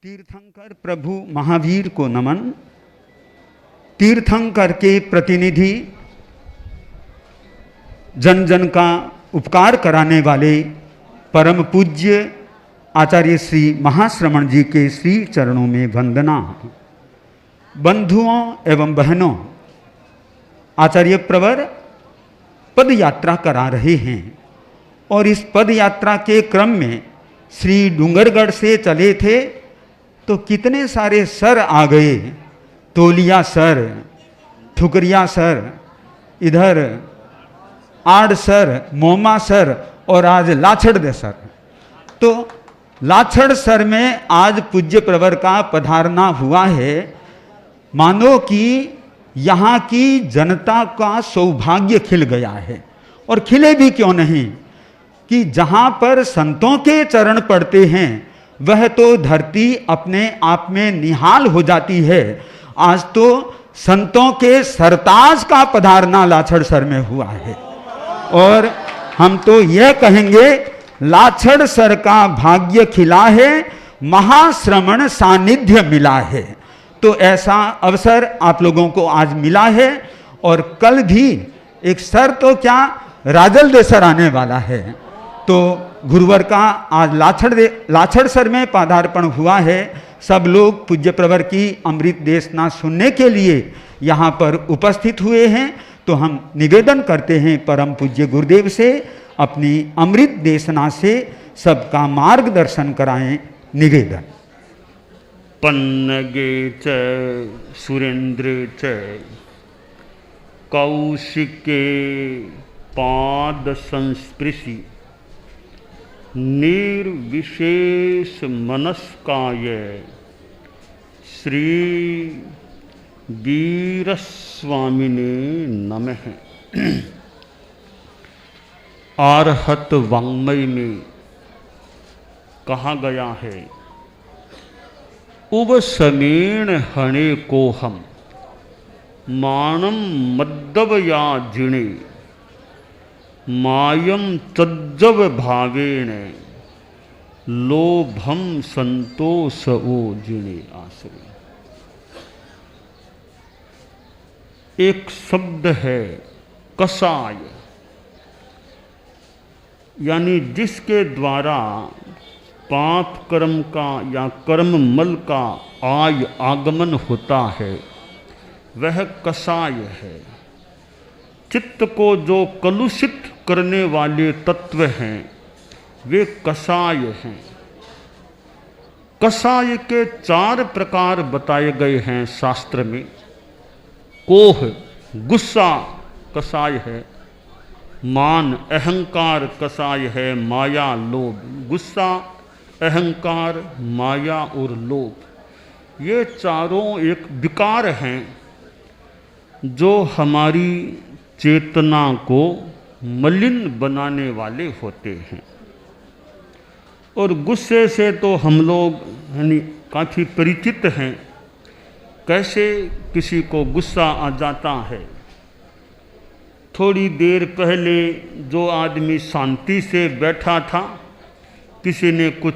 तीर्थंकर प्रभु महावीर को नमन। तीर्थंकर के प्रतिनिधि, जन जन का उपकार कराने वाले परम पूज्य आचार्य श्री महाश्रमण जी के श्री चरणों में वंदना। बंधुओं एवं बहनों, आचार्य प्रवर पद यात्रा करा रहे हैं और इस पद यात्रा के क्रम में श्री डूंगरगढ़ से चले थे तो कितने सारे सर आ गए। तोलिया सर, ठुकरिया सर, इधर आड़ सर, मोमा सर और आज लाछड़ सर। तो लाछड़ सर में आज पूज्य प्रवर का पधारना हुआ है। मानो कि यहाँ की जनता का सौभाग्य खिल गया है। और खिले भी क्यों नहीं कि जहाँ पर संतों के चरण पड़ते हैं वह तो धरती अपने आप में निहाल हो जाती है। आज तो संतों के सरताज का पधारना लाछड़ सर में हुआ है और हम तो यह कहेंगे लाछड़ सर का भाग्य खिला है, महाश्रमण सानिध्य मिला है। तो ऐसा अवसर आप लोगों को आज मिला है और कल भी एक सर तो क्या राजल दे सर आने वाला है। तो गुरुवर का आज लाछड़ सर में पदार्पण हुआ है। सब लोग पूज्य प्रवर की अमृत देशना सुनने के लिए यहाँ पर उपस्थित हुए हैं। तो हम निवेदन करते हैं परम पूज्य गुरुदेव से अपनी अमृत देशना से सबका मार्गदर्शन कराएं। निवेदन। पन्नगे च सुरेंद्र च कौशिके पाद संस्पृशि निर्विशेष मनस्काय श्री वीरस्वामिने नमः। आर्हत वाङ्मय में कहा गया है, उवसमेण हणे को हम मानम मद्दवया जिणे मायम तज्जव भावेण लोभम संतोष ओ जिणे आश्रय। एक शब्द है कसाय, यानी जिसके द्वारा पाप कर्म का या कर्म मल का आगमन होता है वह कसाय है। चित्त को जो कलुषित करने वाले तत्व हैं वे कसाय हैं। कसाय के 4 प्रकार बताए गए हैं शास्त्र में। कोह गुस्सा कसाय है, मान अहंकार कसाय है, माया लोभ। गुस्सा, अहंकार, माया और लोभ ये चारों एक विकार हैं जो हमारी चेतना को मलिन बनाने वाले होते हैं। और गुस्से से तो हम लोग यानी काफ़ी परिचित हैं। कैसे किसी को गुस्सा आ जाता है। थोड़ी देर पहले जो आदमी शांति से बैठा था, किसी ने कुछ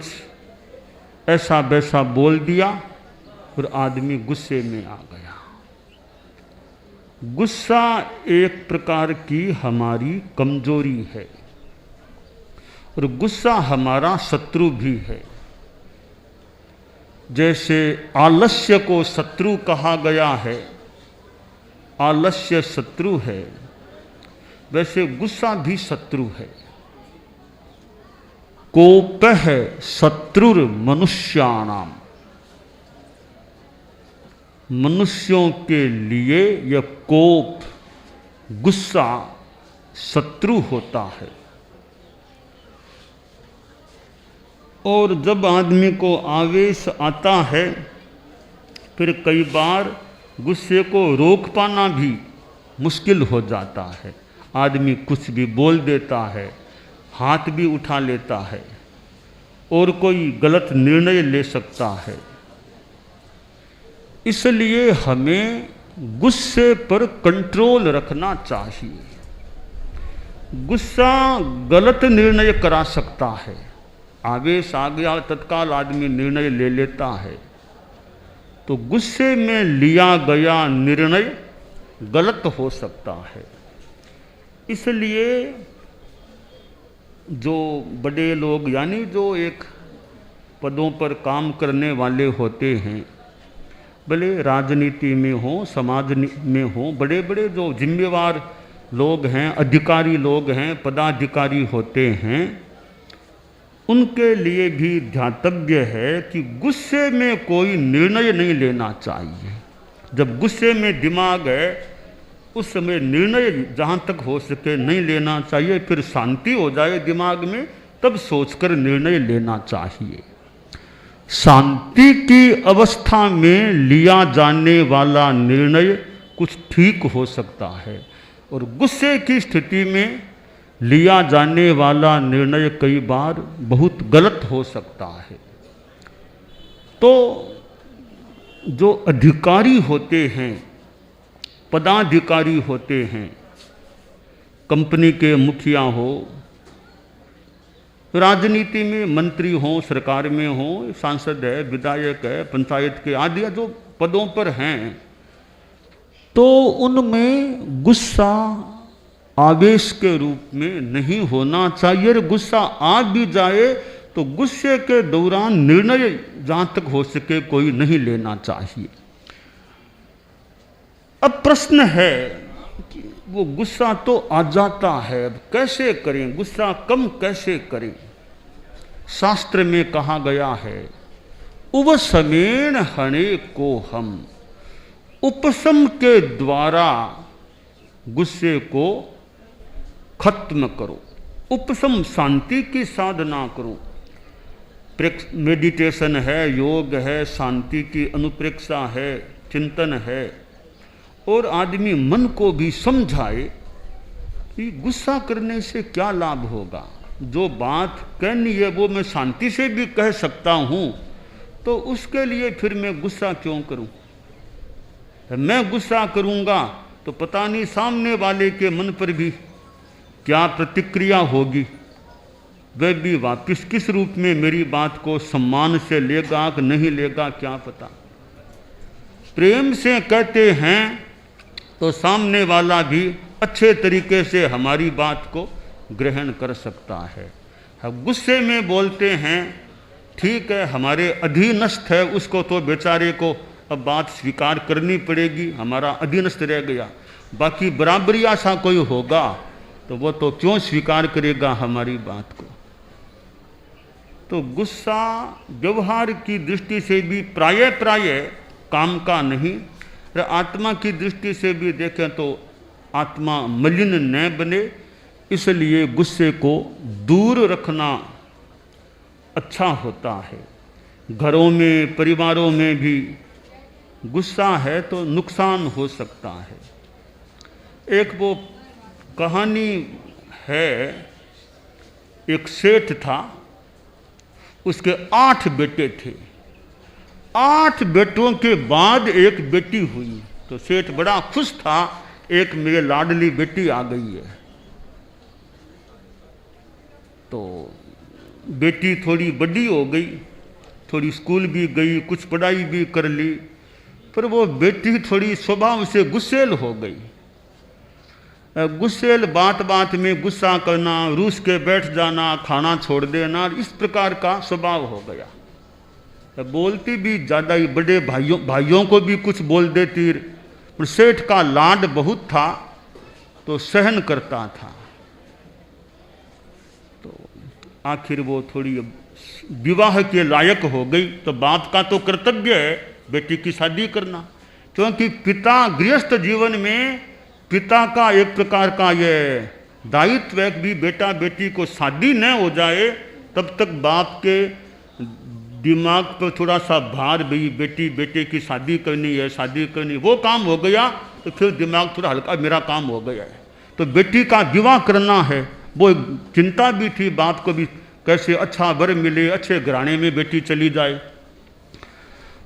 ऐसा वैसा बोल दिया और आदमी गुस्से में आ गया। गुस्सा एक प्रकार की हमारी कमजोरी है और गुस्सा हमारा शत्रु भी है। जैसे आलस्य को शत्रु कहा गया है, आलस्य शत्रु है, वैसे गुस्सा भी शत्रु है। कोपः शत्रुर मनुष्याणाम, मनुष्यों के लिए यह कोप, गुस्सा शत्रु होता है। और जब आदमी को आवेश आता है फिर कई बार गुस्से को रोक पाना भी मुश्किल हो जाता है। आदमी कुछ भी बोल देता है, हाथ भी उठा लेता है और कोई गलत निर्णय ले सकता है। इसलिए हमें गुस्से पर कंट्रोल रखना चाहिए। गुस्सा गलत निर्णय करा सकता है। आवेश आ गया, तत्काल आदमी निर्णय ले लेता है, तो गुस्से में लिया गया निर्णय गलत हो सकता है। इसलिए जो बड़े लोग यानी जो एक पदों पर काम करने वाले होते हैं, भले राजनीति में हो, समाज में हो, बड़े बड़े जो जिम्मेवार लोग हैं, अधिकारी लोग हैं, पदाधिकारी होते हैं, उनके लिए भी ध्यातव्य है कि गुस्से में कोई निर्णय नहीं लेना चाहिए। जब गुस्से में दिमाग है, उस समय निर्णय जहाँ तक हो सके नहीं लेना चाहिए। फिर शांति हो जाए दिमाग में, तब सोचकर निर्णय लेना चाहिए। शांति की अवस्था में लिया जाने वाला निर्णय कुछ ठीक हो सकता है, और गुस्से की स्थिति में लिया जाने वाला निर्णय कई बार बहुत गलत हो सकता है। तो जो अधिकारी होते हैं, पदाधिकारी होते हैं, कंपनी के मुखिया हो, राजनीति में मंत्री हो, सरकार में हो, सांसद है, विधायक है, पंचायत के आदि जो पदों पर हैं, तो उनमें गुस्सा आवेश के रूप में नहीं होना चाहिए। गुस्सा आ भी जाए तो गुस्से के दौरान निर्णय जहाँ तक हो सके कोई नहीं लेना चाहिए। अब प्रश्न है कि वो गुस्सा तो आ जाता है, अब कैसे करें, गुस्सा कम कैसे करें। शास्त्र में कहा गया है, उपशमेन हणे को हम, उपशम के द्वारा गुस्से को खत्म करो। उपशम शांति की साधना करो। मेडिटेशन है, योग है, शांति की अनुप्रेक्षा है, चिंतन है, और आदमी मन को भी समझाए कि गुस्सा करने से क्या लाभ होगा। जो बात कहनी है वो मैं शांति से भी कह सकता हूँ, तो उसके लिए फिर मैं गुस्सा क्यों करूँ। मैं गुस्सा करूँगा तो पता नहीं सामने वाले के मन पर भी क्या प्रतिक्रिया होगी, वह भी वापिस किस रूप में मेरी बात को सम्मान से लेगा कि नहीं लेगा, क्या पता। प्रेम से कहते हैं तो सामने वाला भी अच्छे तरीके से हमारी बात को ग्रहण कर सकता है। हम गुस्से में बोलते हैं, ठीक है, हमारे अधीनस्थ है, उसको तो बेचारे को अब बात स्वीकार करनी पड़ेगी, हमारा अधीनस्थ रह गया। बाकी बराबरी ऐसा कोई होगा तो वो तो क्यों स्वीकार करेगा हमारी बात को। तो गुस्सा व्यवहार की दृष्टि से भी प्राय काम का नहीं, और आत्मा की दृष्टि से भी देखें तो आत्मा मलिन न बने, इसलिए गुस्से को दूर रखना अच्छा होता है। घरों में, परिवारों में भी गुस्सा है तो नुकसान हो सकता है। एक वो कहानी है, एक सेठ था, उसके 8 बेटे थे। 8 बेटों के बाद एक बेटी हुई तो सेठ बड़ा खुश था, एक मेरी लाडली बेटी आ गई है। तो बेटी थोड़ी बड़ी हो गई, थोड़ी स्कूल भी गई, कुछ पढ़ाई भी कर ली, पर वो बेटी थोड़ी स्वभाव से गुस्सेल हो गई। गुस्सेल बात बात में गुस्सा करना, रूस के बैठ जाना, खाना छोड़ देना, इस प्रकार का स्वभाव हो गया। बोलती भी ज़्यादा ही, बड़े भाइयों को भी कुछ बोल देती, पर सेठ का लाड बहुत था तो सहन करता था। तो आखिर वो थोड़ी विवाह के लायक हो गई, तो बाप का तो कर्तव्य है बेटी की शादी करना, क्योंकि पिता गृहस्थ जीवन में पिता का एक प्रकार का ये दायित्व है कि बेटा बेटी को शादी न हो जाए तब तक बाप के दिमाग पर थोड़ा सा भार, भी बेटी बेटे की शादी करनी है, शादी करनी, वो काम हो गया तो फिर दिमाग थोड़ा हल्का, मेरा काम हो गया है। तो बेटी का विवाह करना है, वो चिंता भी थी बाप को भी, कैसे अच्छा वर मिले, अच्छे घराने में बेटी चली जाए।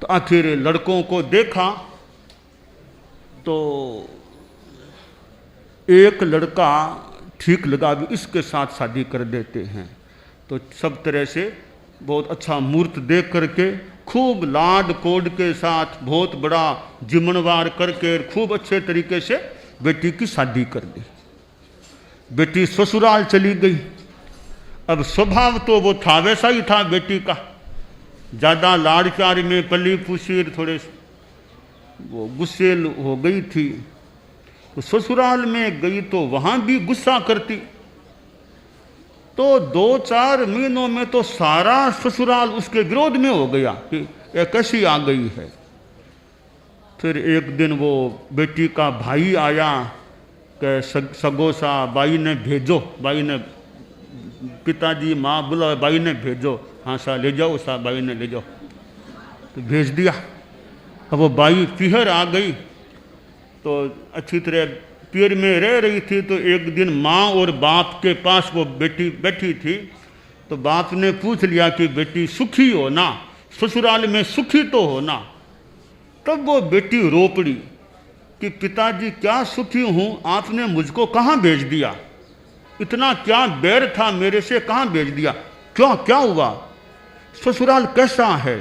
तो आखिर लड़कों को देखा तो एक लड़का ठीक लगा, भी इसके साथ शादी कर देते हैं। तो सब तरह से बहुत अच्छा मूर्त देख करके खूब लाड कोड के साथ बहुत बड़ा जिम्मनवार करके खूब अच्छे तरीके से बेटी की शादी कर दी। बेटी ससुराल चली गई। अब स्वभाव तो वो था वैसा ही था बेटी का, ज़्यादा लाड़ प्यार में पली पुशीर थोड़े वो गुस्सेल हो गई थी। तो ससुराल में गई तो वहाँ भी गुस्सा करती। तो 2-4 महीनों में तो सारा ससुराल उसके विरोध में हो गया कि ये कैसी आ गई है। फिर एक दिन वो बेटी का भाई आया कि सगोसा बाई ने भेजो, बाई ने पिताजी माँ बोला बाई ने भेजो, हाँ सा ले जाओ, सा बाई ने ले जाओ, तो भेज दिया। अब वो बाई पीहर आ गई तो अच्छी तरह पीर में रह रही थी। तो एक दिन माँ और बाप के पास वो बेटी बैठी थी। तो बाप ने पूछ लिया कि बेटी सुखी हो ना, ससुराल में सुखी तो हो ना। तब वो बेटी रो पड़ी कि पिताजी क्या सुखी हूँ, आपने मुझको कहाँ भेज दिया, इतना क्या बैर था मेरे से, कहाँ भेज दिया, क्या हुआ, ससुराल कैसा है।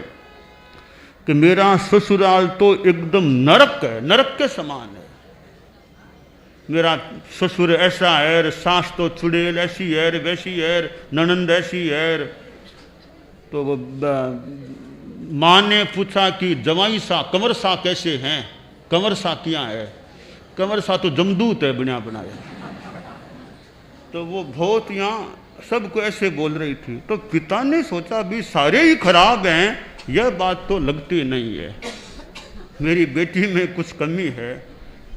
कि मेरा ससुराल तो एकदम नरक है, नरक के समान है। मेरा ससुर ऐसा है, सास तो चुड़ैल ऐसी है, वैसी है, ननंद ऐसी है। तो वो माँ ने पूछा कि जवाई सा कंवर सा कैसे हैं, कंवर सा क्या है, कंवर सा तो जमदूत है बना बनाया। तो वो बहुत यहाँ सबको ऐसे बोल रही थी। तो पिता ने सोचा भी सारे ही खराब हैं, यह बात तो लगती नहीं है, मेरी बेटी में कुछ कमी है।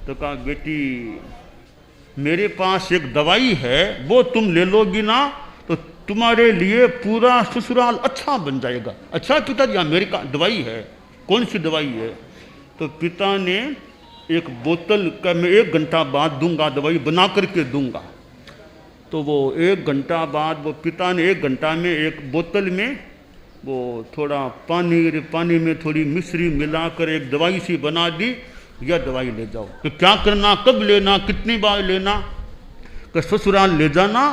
तो कहा बेटी मेरे पास एक दवाई है, वो तुम ले लोगी ना तो तुम्हारे लिए पूरा ससुराल अच्छा बन जाएगा। अच्छा पिताजी मेरी दवाई है, कौन सी दवाई है। तो पिता ने एक बोतल का मैं 1 घंटा बाद दूंगा, दवाई बना करके दूंगा। तो वो 1 घंटा बाद वो पिता ने 1 घंटा में एक बोतल में वो थोड़ा पानी में थोड़ी मिश्री मिलाकर एक दवाई सी बना दी, यह दवाई ले जाओ। तो क्या करना, कब लेना, कितनी बार लेना, कि ससुराल ले जाना।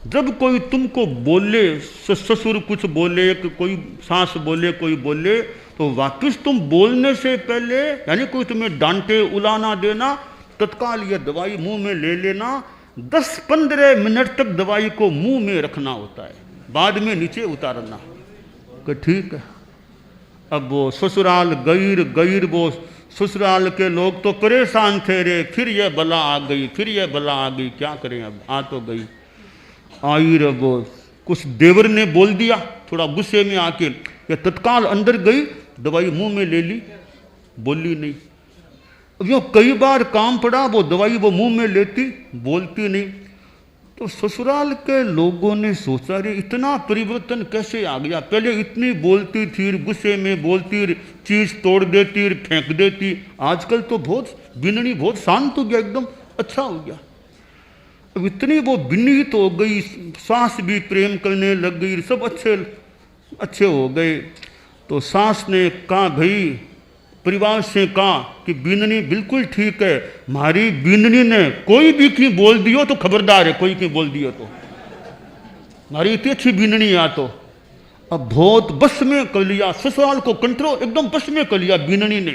जब कोई तुमको बोले, ससुर कुछ बोले, कि कोई सास बोले, कोई बोले, तो वापस तुम बोलने से पहले, यानी कोई तुम्हें डांटे उलाना देना, तत्काल यह दवाई मुंह में ले लेना। 10-15 मिनट तक दवाई को मुंह में रखना होता है, बाद में नीचे उतारना। कि ठीक है। अब वो ससुराल गईर वो ससुराल के लोग तो परेशान थे रे, फिर यह बला आ गई, फिर यह बला आ गई, क्या करें, अब आ तो गई। आई रे वो कुछ देवर ने बोल दिया थोड़ा गुस्से में आके, या तत्काल अंदर गई, दवाई मुंह में ले ली, बोली नहीं। अब यो कई बार काम पड़ा, वो दवाई वो मुंह में लेती, बोलती नहीं। तो ससुराल के लोगों ने सोचा रे इतना परिवर्तन कैसे आ गया, पहले इतनी बोलती थी, गुस्से में बोलती, चीज तोड़ देती, फेंक देती, आजकल तो बहुत बिननी, बहुत शांत हो गया, एकदम अच्छा हो गया। अब इतनी वो विनीत हो गई, सास भी प्रेम करने लग गई, सब अच्छे हो गए। तो सास ने कहा भाई, परिवार से कहा कि बीननी बिल्कुल ठीक है, हमारी बीननी ने कोई भी की बोल दियो तो खबरदार है, कोई की बोल दियो तो, हमारी इतनी अच्छी बीननी आ। तो अब बहुत बस में कर लिया, ससुराल को कंट्रोल एकदम बस में कर लिया बीननी ने।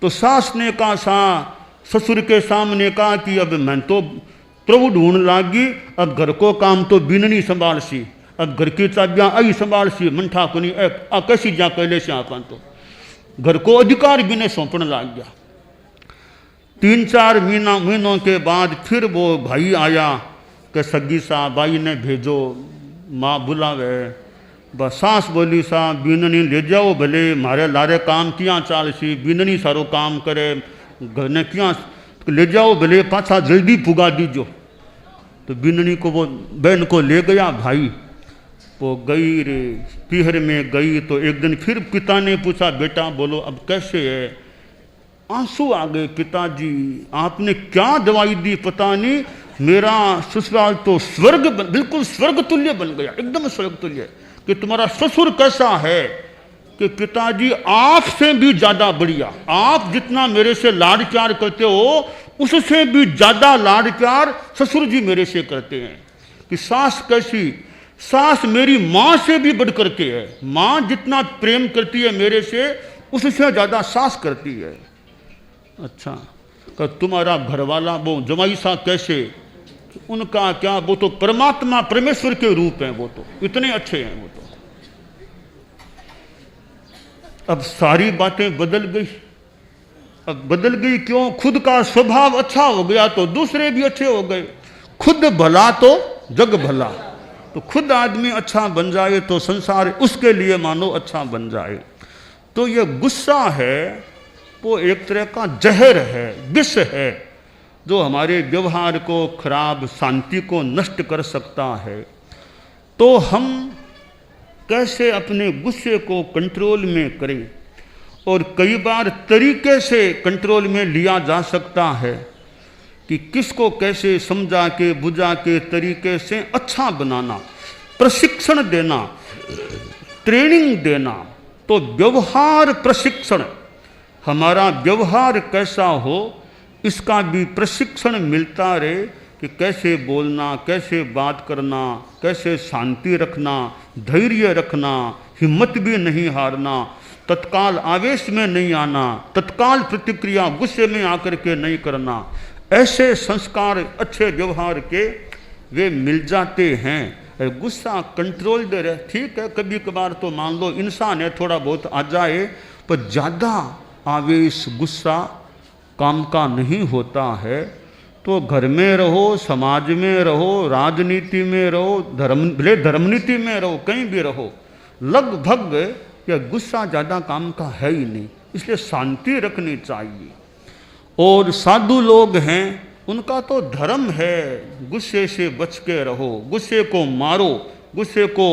तो सास ने कहा, ससुर के सामने कहा कि अब मैं तो प्रभु ढूंढ लागी, अब घर को काम तो बीननी संभाल सी, अब घर की चाबियां आई संभाल सी, मंठा को नहीं कैसी जा कैले से आपन तो घर को अधिकार भी ने सौंपने लग गया। 3-4 महीनों के बाद फिर वो भाई आया कि सगी सा बाई ने भेजो, माँ बुलावे। बस सास बोली सा बीननी ले जाओ, भले मारे लारे काम किया चाल सी, बीननी सारो काम करे, घर ने किया ले जाओ, भले पाछा जल्दी पुगा दीजो। तो बीननी को वो बहन को ले गया भाई, वो गई रे पीहर में गई। तो एक दिन फिर पिता ने पूछा, बेटा बोलो अब कैसे है। आंसू आ गए, पिताजी आपने क्या दवाई दी पता नहीं, मेरा ससुराल तो स्वर्ग, बिल्कुल स्वर्ग तुल्य बन गया, एकदम स्वर्ग तुल्य। कि तुम्हारा ससुर कैसा है कि पिताजी आपसे भी ज्यादा बढ़िया, आप जितना मेरे से लाड प्यार करते हो उससे भी ज्यादा लाड प्यार ससुर जी मेरे से करते हैं। कि सास कैसी, सास मेरी माँ से भी बढ़ करके है। माँ जितना प्रेम करती है मेरे से, उससे ज़्यादा सास करती है। अच्छा, कि तुम्हारा घरवाला वो जमाई सा कैसे? उनका क्या, वो तो परमात्मा परमेश्वर के रूप हैं, वो तो इतने अच्छे हैं वो तो। अब सारी बातें बदल गई। अब बदल गई क्यों? खुद का स्वभाव अच्छा हो गया तो दूसरे भी अच्छे हो गए। खुद भला तो जग भला। तो खुद आदमी अच्छा बन जाए तो संसार उसके लिए मानो अच्छा बन जाए। तो ये गुस्सा है वो एक तरह का जहर है, विष है, जो हमारे व्यवहार को खराब, शांति को नष्ट कर सकता है। तो हम कैसे अपने गुस्से को कंट्रोल में करें? और कई बार तरीके से कंट्रोल में लिया जा सकता है कि किसको कैसे समझा के बुझा के तरीके से अच्छा बनाना, प्रशिक्षण देना, ट्रेनिंग देना। तो व्यवहार प्रशिक्षण, हमारा व्यवहार कैसा हो इसका भी प्रशिक्षण मिलता रहे कि कैसे बोलना, कैसे बात करना, कैसे शांति रखना, धैर्य रखना, हिम्मत भी नहीं हारना, तत्काल आवेश में नहीं आना, तत्काल प्रतिक्रिया गुस्से में आकर के नहीं करना। ऐसे संस्कार अच्छे व्यवहार के वे मिल जाते हैं। गुस्सा कंट्रोल दे रहे, ठीक है, कभी कभार तो मान लो इंसान है, थोड़ा बहुत आ जाए, पर ज़्यादा आवेश गुस्सा काम का नहीं होता है। तो घर में रहो, समाज में रहो, राजनीति में रहो, भले धर्मनीति में रहो, कहीं भी रहो, लगभग यह गुस्सा ज़्यादा काम का है ही नहीं। इसलिए शांति रखनी चाहिए। और साधु लोग हैं, उनका तो धर्म है गुस्से से बच के रहो, गुस्से को मारो, गुस्से को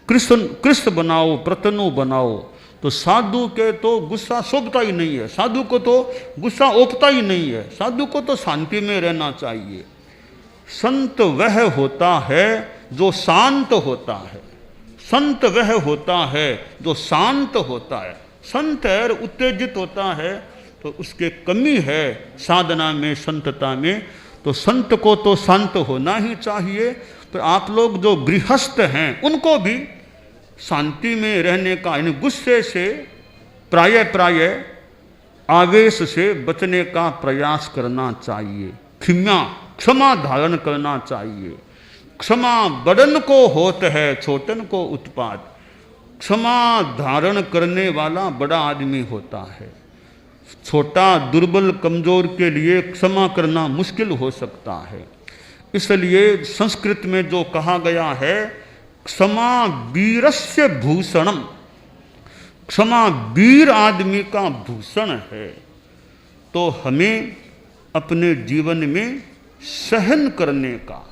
कृष्ण बनाओ, प्रतनु बनाओ। तो साधु के तो गुस्सा शोभता ही नहीं है, साधु को तो गुस्सा ओपता ही नहीं है, साधु को तो शांति में रहना चाहिए। संत वह होता है जो शांत होता है, संत वह होता है जो शांत होता है। संत है उत्तेजित होता है तो उसके कमी है साधना में, संतता में। तो संत को तो शांत होना ही चाहिए। तो आप लोग जो गृहस्थ हैं उनको भी शांति में रहने का, यानी गुस्से से प्राय आवेश से बचने का प्रयास करना चाहिए। क्षमा धारण करना चाहिए। क्षमा बड़न को होत है, छोटन को उत्पाद। क्षमा धारण करने वाला बड़ा आदमी होता है। छोटा दुर्बल कमजोर के लिए क्षमा करना मुश्किल हो सकता है। इसलिए संस्कृत में जो कहा गया है, क्षमा वीरस्य भूषणम, क्षमा वीर आदमी का भूषण है। तो हमें अपने जीवन में सहन करने का,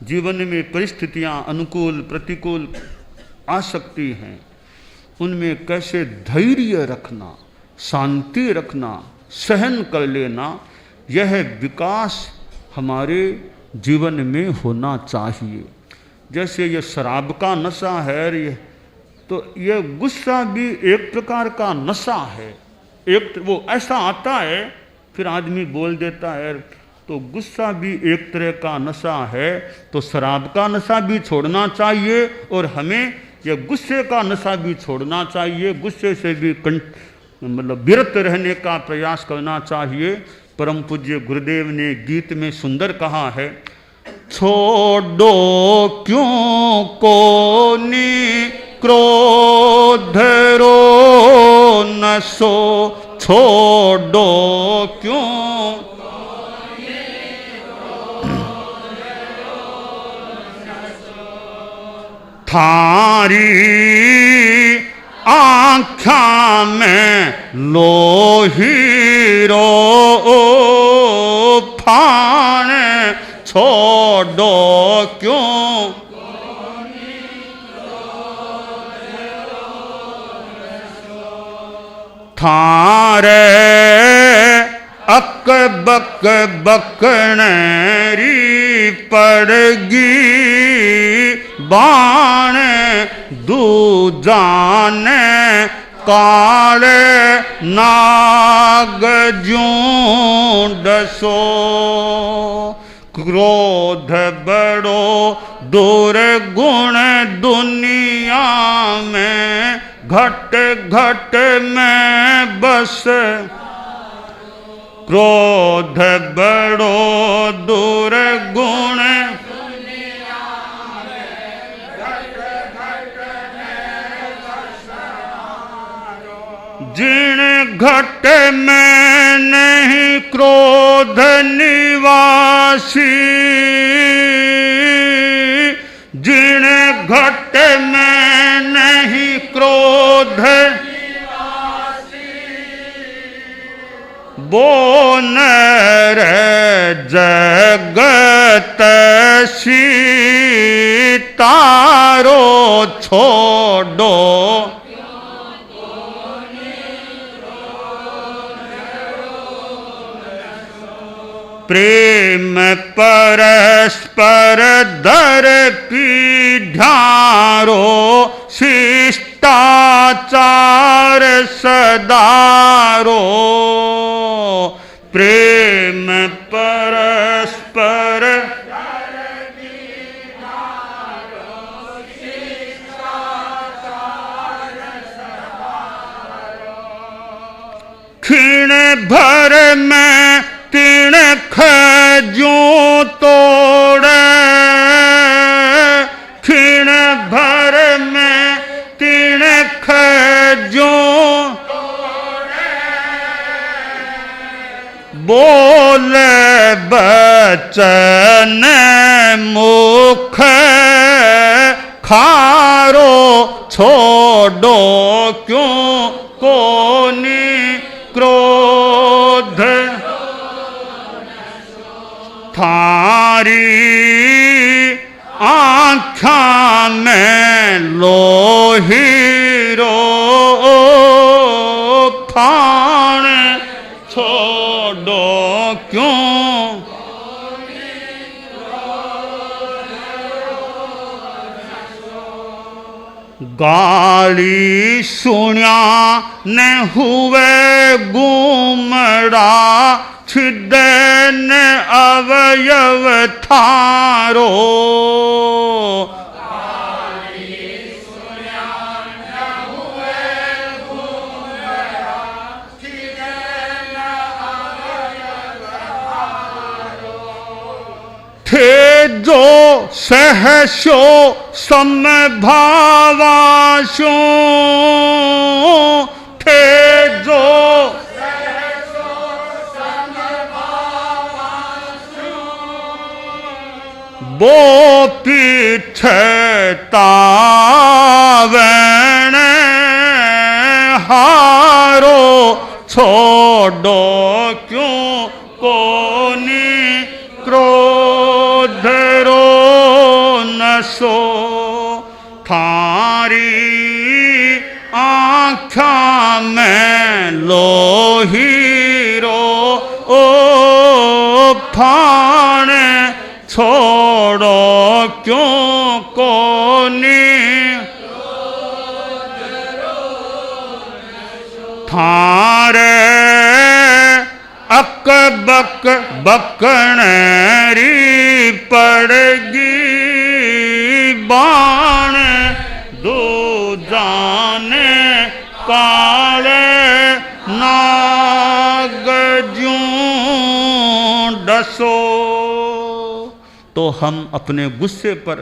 जीवन में परिस्थितियां अनुकूल प्रतिकूल आ सकती हैं, उनमें कैसे धैर्य रखना, शांति रखना, सहन कर लेना, यह विकास हमारे जीवन में होना चाहिए। जैसे ये शराब का नशा है, तो यह गुस्सा भी एक प्रकार का नशा है। एक वो ऐसा आता है फिर आदमी बोल देता है, तो गुस्सा भी एक तरह का नशा है। तो शराब का नशा भी छोड़ना चाहिए और हमें यह गुस्से का नशा भी छोड़ना चाहिए। गुस्से से भी मतलब विरत रहने का प्रयास करना चाहिए। परम पूज्य गुरुदेव ने गीत में सुंदर कहा है, छोड़ो क्यों कोनी क्रोध रो नसो, छोड़ो क्यों थारी आँखा में लोही रो फान, छोड़ो क्यों थारे अक बक बकनेरी पड़गी बाण, दूजाने काले नाग जूं डसो। क्रोध बड़ो दुर्गुण दुनिया में, घट घट में बस। क्रोध बड़ो दुर्गुण दुनिया में, घट घट में बस। जिन घट में नहीं क्रोध निवासी, जिन घट में नहीं क्रोध वो नर जगत सीतारो छोड़ो। प्रेम परस्पर दर पीढ़ारो, शिष्टाचार सदारो। प्रेम परस्पर दर पीढ़ारो, शिष्टाचार सदारो। क्षीण भर में तीन खजूं तोड़े, क्षीण भर में तीन खजूं तोड़े। बोले बचन मुख खारो, छोड़ो क्यों कोनी क्रोध। थारी आँखा में लोहीरो, खान छोड़ो क्यों। गाली सुनिया न हुए गुमरा, छिदन अवयव थारो। थे जो सहसो समभावाशो, थे जो वो पीठ तावण हारो, छोड़ो क्यों कोनी क्रोध रो नसो। थारी आँखा में लोहीरो, ओ फाण छोड़ो क्यों कोनी। थारे अकबक बकनेरी पड़गी, बाण दो जाने काले नागजूं डसो। तो हम अपने गुस्से पर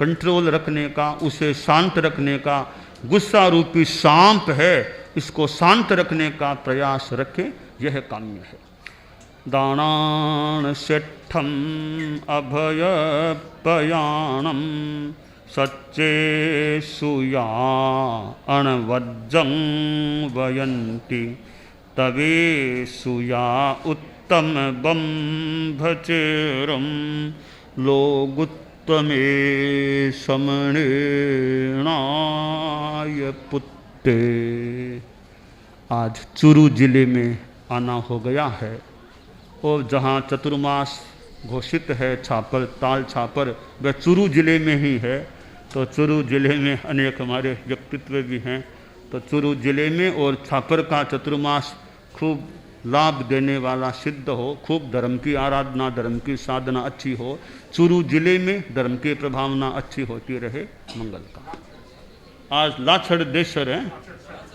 कंट्रोल रखने का, उसे शांत रखने का, गुस्सा रूपी सांप है, इसको शांत रखने का प्रयास रखें, यह काम्य है। दानान सेठम अभय पयाणम, सच्चे सुया अणवज्जं वयंती, तवे सुया उत्तम बंभचेरम, लोगुत्तमे समणेणाय पुत्ते। आज चुरू जिले में आना हो गया है, और जहाँ चतुर्मास घोषित है छापर, ताल छापर, वह चुरू जिले में ही है। तो चुरू जिले में अनेक हमारे व्यक्तित्व भी हैं, तो चुरू जिले में और छापर का चतुर्मास खूब लाभ देने वाला सिद्ध हो, खूब धर्म की आराधना, धर्म की साधना अच्छी हो, चूरू जिले में धर्म की प्रभावना अच्छी होती रहे, मंगल का। आज लाछड़ देसर है,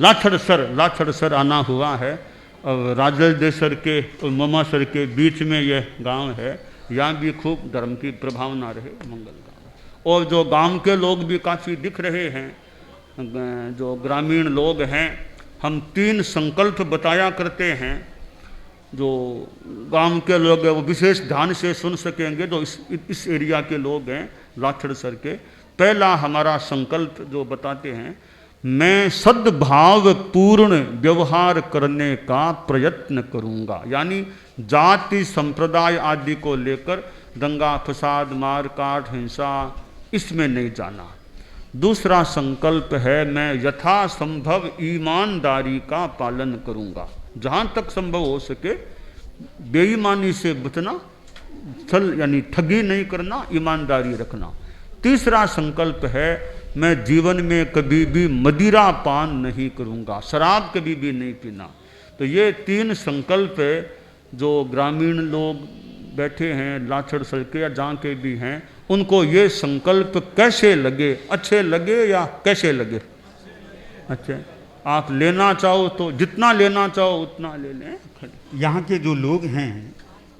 लाछड़ सर आना हुआ है। अब राजल देसर के और ममासर के बीच में यह गांव है, यहाँ भी खूब धर्म की प्रभावना रहे, मंगल का। और जो गांव के लोग भी काफ़ी दिख रहे हैं, जो ग्रामीण लोग हैं, हम 3 संकल्प बताया करते हैं। जो गांव के लोग हैं वो विशेष ध्यान से सुन सकेंगे, जो इस एरिया के लोग हैं लाछड़ सर के। पहला हमारा संकल्प जो बताते हैं, मैं सद्भाव पूर्ण व्यवहार करने का प्रयत्न करूंगा, यानी जाति संप्रदाय आदि को लेकर दंगा फसाद मार काट हिंसा इसमें नहीं जाना। दूसरा संकल्प है, मैं यथासंभव ईमानदारी का पालन करूंगा, जहां तक संभव हो सके बेईमानी से बचना, छल यानी ठगी नहीं करना, ईमानदारी रखना। तीसरा संकल्प है, मैं जीवन में कभी भी मदिरा पान नहीं करूंगा, शराब कभी भी नहीं पीना। तो ये 3 संकल्प है जो ग्रामीण लोग बैठे हैं लाछड़ सर के या जहाँ के भी हैं, उनको ये संकल्प कैसे लगे, अच्छे लगे या कैसे लगे? अच्छे। आप लेना चाहो तो जितना लेना चाहो उतना ले लें। यहाँ के जो लोग हैं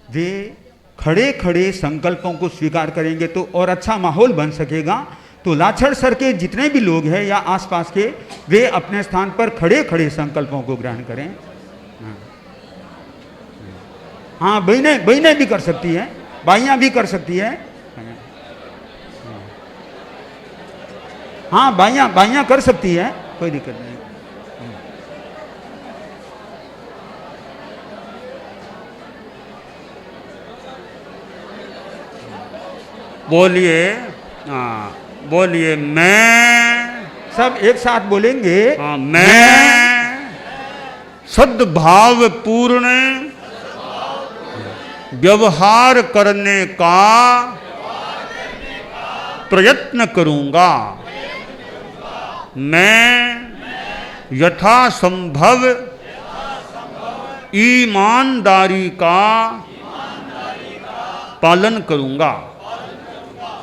वे खड़े खड़े संकल्पों को स्वीकार करेंगे तो और अच्छा माहौल बन सकेगा। तो लाछड़ सर के जितने भी लोग हैं या आसपास के, वे अपने स्थान पर खड़े खड़े संकल्पों को ग्रहण करें। हाँ, बहनें भी कर सकती हैं, बाइयाँ भी कर सकती है। हाँ, बाइयाँ कर सकती है, कोई दिक्कत नहीं। बोलिए, हाँ बोलिए, मैं, सब एक साथ बोलेंगे। हाँ, मैं सद्भाव पूर्ण व्यवहार करने का प्रयत्न करूंगा, मैं यथासंभव ईमानदारी का पालन करूंगा।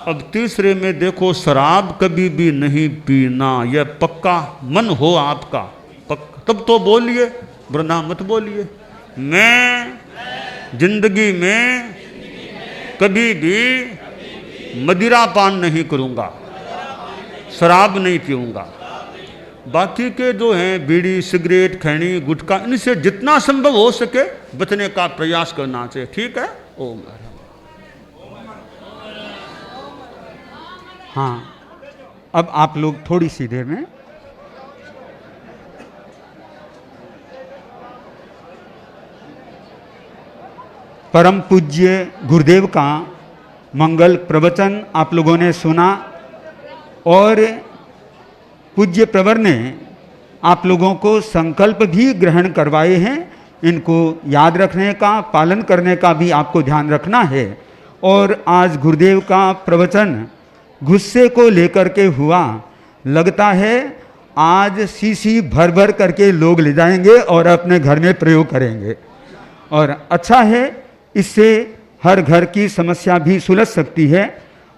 अब तीसरे में देखो, शराब कभी भी नहीं पीना, यह पक्का मन हो आपका, पक्का, तब तो बोलिए, वरना मत बोलिए। मैं जिंदगी में कभी भी मदिरा पान नहीं करूंगा, शराब नहीं पीऊंगा। बाकी के जो हैं बीड़ी सिगरेट खैनी गुटखा, इनसे जितना संभव हो सके बचने का प्रयास करना चाहिए। ठीक है? ओम। हाँ, अब आप लोग थोड़ी सी देर में परम पूज्य गुरुदेव का मंगल प्रवचन आप लोगों ने सुना और पूज्य प्रवर ने आप लोगों को संकल्प भी ग्रहण करवाए हैं। इनको याद रखने का, पालन करने का भी आपको ध्यान रखना है। और आज गुरुदेव का प्रवचन गुस्से को लेकर के हुआ, लगता है आज शीशी भर भर करके लोग ले जाएंगे और अपने घर में प्रयोग करेंगे। और अच्छा है, इससे हर घर की समस्या भी सुलझ सकती है।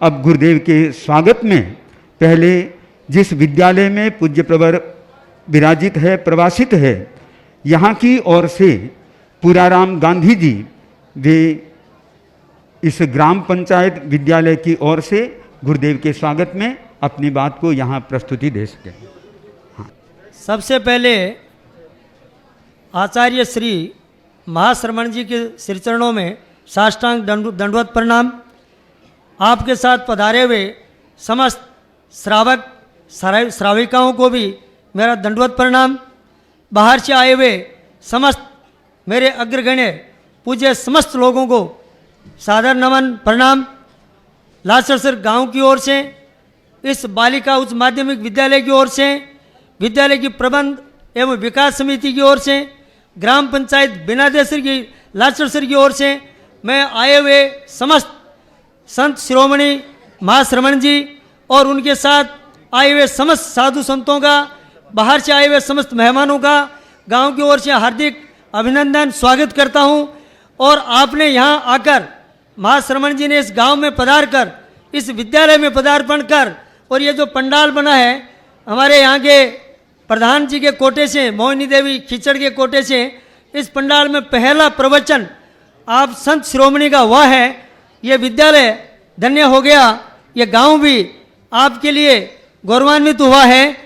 अब गुरुदेव के स्वागत में पहले जिस विद्यालय में पूज्य प्रवर विराजित है, प्रवासित है, यहाँ की ओर से पुराराम गांधी जी, वे इस ग्राम पंचायत विद्यालय की ओर से गुरुदेव के स्वागत में अपनी बात को यहाँ प्रस्तुति दे सकें। हाँ। सबसे पहले आचार्य श्री महाश्रमण जी के श्री चरणों में साष्टांग दंडवत प्रणाम। आपके साथ पधारे हुए समस्त श्रावक श्राविकाओं को भी मेरा दंडवत प्रणाम। बाहर से आए हुए समस्त मेरे अग्रगण्य पूज्य समस्त लोगों को सादर नमन प्रणाम। लाछड़ सर गाँव की ओर से, इस बालिका उच्च माध्यमिक विद्यालय की ओर से, विद्यालय की प्रबंध एवं विकास समिति की ओर से, ग्राम पंचायत बिनादेसर की लाछड़ सर की ओर से, मैं आए हुए समस्त संत शिरोमणि महाश्रमण जी और उनके साथ आए हुए समस्त साधु संतों का, बाहर से आए हुए समस्त मेहमानों का गांव की ओर से हार्दिक अभिनंदन स्वागत करता हूं। और आपने यहां आकर महाश्रमण जी ने इस गांव में पधार कर, इस विद्यालय में पदार्पण कर, और ये जो पंडाल बना है हमारे यहाँ के प्रधान जी के कोटे से, मोहिनी देवी खिचड़ के कोटे से, इस पंडाल में पहला प्रवचन आप संत शिरोमणि का हुआ है। ये विद्यालय धन्य हो गया, ये गांव भी आपके लिए गौरवान्वित हुआ है।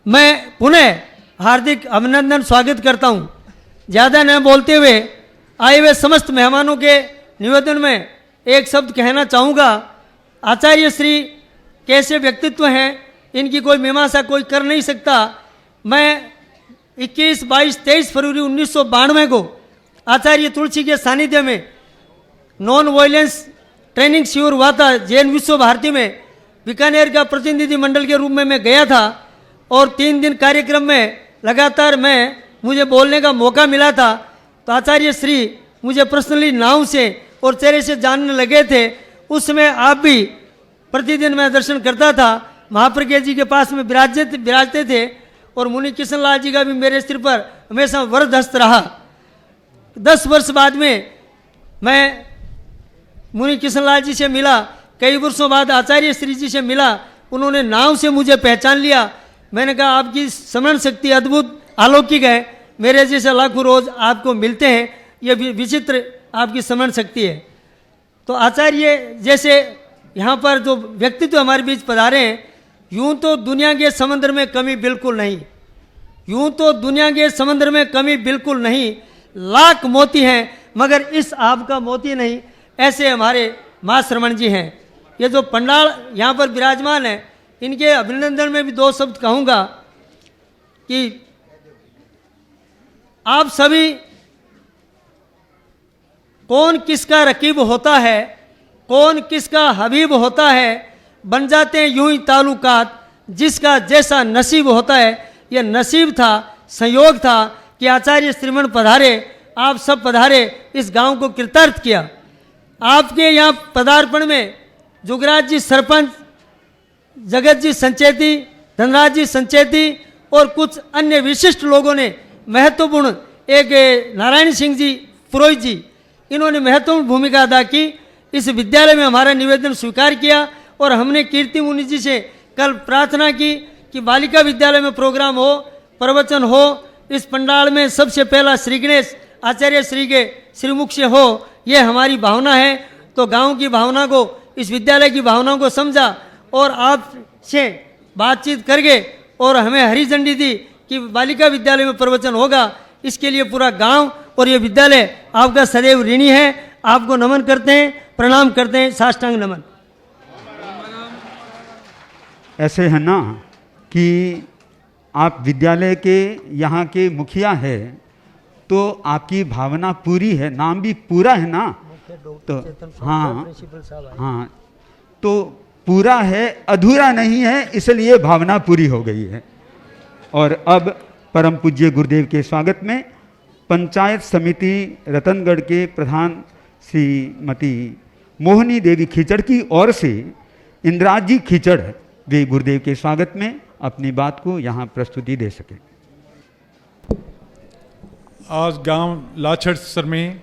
मैं पुनः हार्दिक अभिनंदन स्वागत करता हूं। ज़्यादा न बोलते हुए आए हुए समस्त मेहमानों के निवेदन में एक शब्द कहना चाहूँगा। आचार्य श्री कैसे व्यक्तित्व हैं, इनकी कोई मीमांसा कोई कर नहीं सकता। मैं 21, 22, 23 फरवरी 1992 को आचार्य तुलसी के सानिध्य में नॉन वायलेंस ट्रेनिंग शिविर हुआ था जैन विश्व भारती में, बीकानेर का प्रतिनिधि मंडल के रूप में मैं गया था। और 3 दिन कार्यक्रम में लगातार मुझे बोलने का मौका मिला था। तो आचार्य श्री मुझे पर्सनली नाव से और चेहरे से जानने लगे थे। उस समय आप भी प्रतिदिन मैं दर्शन करता था, महाप्रज्ञा जी के पास में विराजते थे। और मुनि किशन लाल जी का भी मेरे सिर पर हमेशा वरदहस्त रहा। 10 वर्ष बाद में मैं मुनि किशन लाल जी से मिला, कई वर्षों बाद आचार्य श्री जी से मिला। उन्होंने नाव से मुझे पहचान लिया। मैंने कहा आपकी स्मरण शक्ति अद्भुत अलौकिक है, मेरे जैसे लाखों रोज आपको मिलते हैं, ये विचित्र आपकी स्मरण शक्ति है। तो आचार्य जैसे यहाँ पर जो व्यक्तित्व हमारे बीच पधारे हैं, यूं तो दुनिया के समंदर में कमी बिल्कुल नहीं, यूं तो दुनिया के समंदर में कमी बिल्कुल नहीं, लाख मोती हैं मगर इस आपका मोती नहीं, ऐसे हमारे महाश्रमण जी हैं। ये जो पंडाल यहाँ पर विराजमान है, इनके अभिनंदन में भी 2 शब्द कहूँगा कि आप सभी कौन किसका रकीब होता है, कौन किसका हबीब होता है, बन जाते हैं यूं ही ताल्लुकात, जिसका जैसा नसीब होता है। यह नसीब था, संयोग था कि आचार्य श्रीमन पधारे, आप सब पधारे, इस गांव को कृतार्थ किया। आपके यहाँ पदार्पण में जुगराज जी सरपंच, जगत जी संचेती, धनराज जी संचेती और कुछ अन्य विशिष्ट लोगों ने महत्वपूर्ण, एक नारायण सिंह जी पुरोहित जी, इन्होंने महत्वपूर्ण भूमिका अदा की। इस विद्यालय में हमारा निवेदन स्वीकार किया और हमने कीर्ति मुनि जी से कल प्रार्थना की कि बालिका विद्यालय में प्रोग्राम हो, प्रवचन हो। इस पंडाल में सबसे पहला श्री गणेश आचार्य श्री के श्रीमुख से हो, ये हमारी भावना है। तो गांव की भावना को, इस विद्यालय की भावना को समझा और आपसे बातचीत करके और हमें हरी झंडी दी कि बालिका विद्यालय में प्रवचन होगा। इसके लिए पूरा गांव और ये विद्यालय आपका सदैव ऋणी है। आपको नमन करते हैं, प्रणाम करते हैं, साष्टांग नमन। ऐसे है ना कि आप विद्यालय के यहाँ के मुखिया है, तो आपकी भावना पूरी है, नाम भी पूरा है ना, तो हाँ, तो पूरा है, अधूरा नहीं है, इसलिए भावना पूरी हो गई है। और अब परम पूज्य गुरुदेव के स्वागत में पंचायत समिति रतनगढ़ के प्रधान श्रीमती मोहिनी देवी खिचड़ की ओर से इंद्राज जी खिचड़ वे गुरुदेव के स्वागत में अपनी बात को यहाँ प्रस्तुति दे सके। आज गांव लाछड़सर में